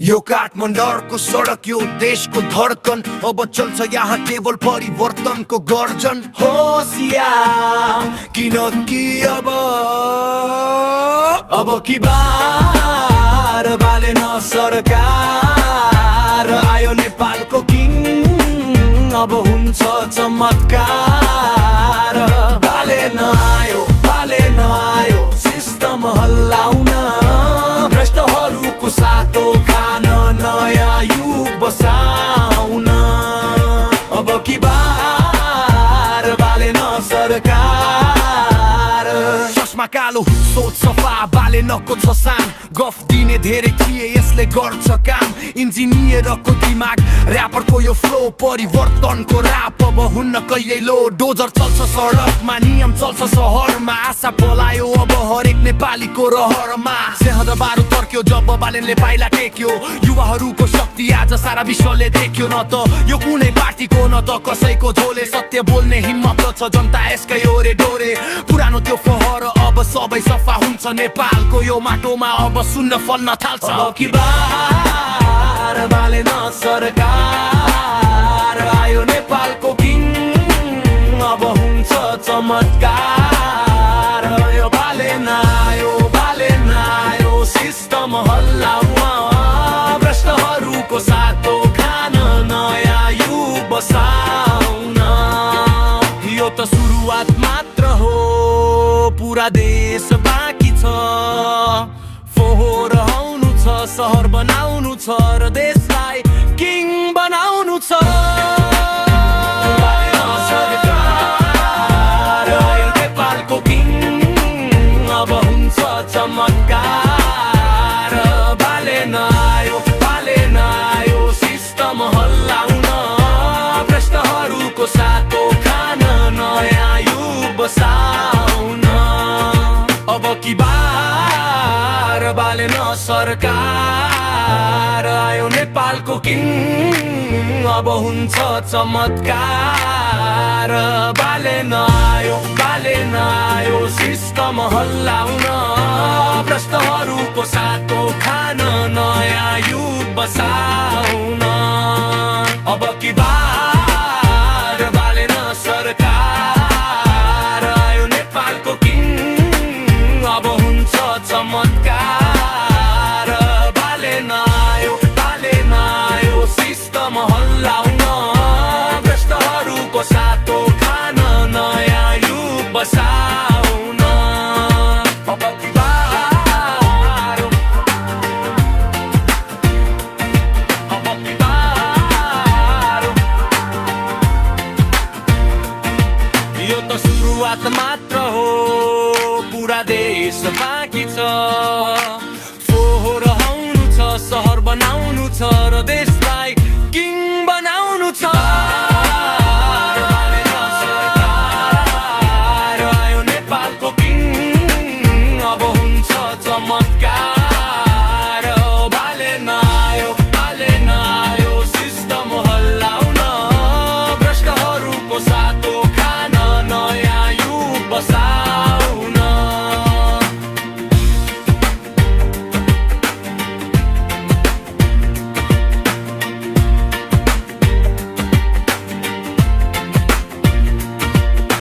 यो काठमाडौँको सडक यो देशको धड्कन अब चल्छ यहाँ केवल परिवर्तनको गर्जन होशियार किनकि अब की बार बालेन सरकार आयो नेपालको किङ अब हुन्छ चमत्कार बालेन आयो सिस्टम हल्लाउन भ्रष्टहरूको सातो खान नयाँ युग बसाउन अब की बार बालेन सरकार चस्मा कालो सोच सफा बालेनको छ सान गफ दिने धेरै थिए यसले गर्छ काम इन्जिनियरको दिमाग र्यापरको यो फ्लो परिवर्तनको राप अब हुन्न कहिले लो डोजर चल्छ सडकमा नियम चल्छ सहरमा आशा पलायो अब हरेक नेपालीको रहरमा सेहद बारु तर्क्यो जब बालेनले पाइला टेक्यो युवाहरूको शक्ति आज सारा विश्वले देख्यो न त यो कुनै पार्टीको न त कसैको झोले सत्य बोल्ने हिम्मत छ जनता यसकै ओरे डोरे पुरानो त्यो फोहर अब सबै सफा हुन्छ नेपालको यो माटोमा अब सुन्न फल्न थाल्छ अब की बार बालेन सरकार आयो नेपालको किङ अब हुन्छ चमत्कार यो बालेन आयो सिस्टम हल्लाउन भ्रष्टहरूको सातो खान नयाँ युग बसाउन यो त सुरुवात मात्र हो पुरा देश बाँकी छ फोहोर आउनु छ सहर बनाउनु छ र देशलाई किङ बनाउनु छ सरकार आयो नेपालको किङ अब हुन्छ चमत्कार बालेन आयो सिस्टम हल्लाउन भ्रष्टहरूको सातो खान नयाँ युग बसाउन अब की बार बालेन सरकार आयो नेपालको किङ अब हुन्छ चमत्कार बालेन आयो सिस्टम हल्लाउन भ्रष्टहरूको सातो खान नयाँ युग बसाउन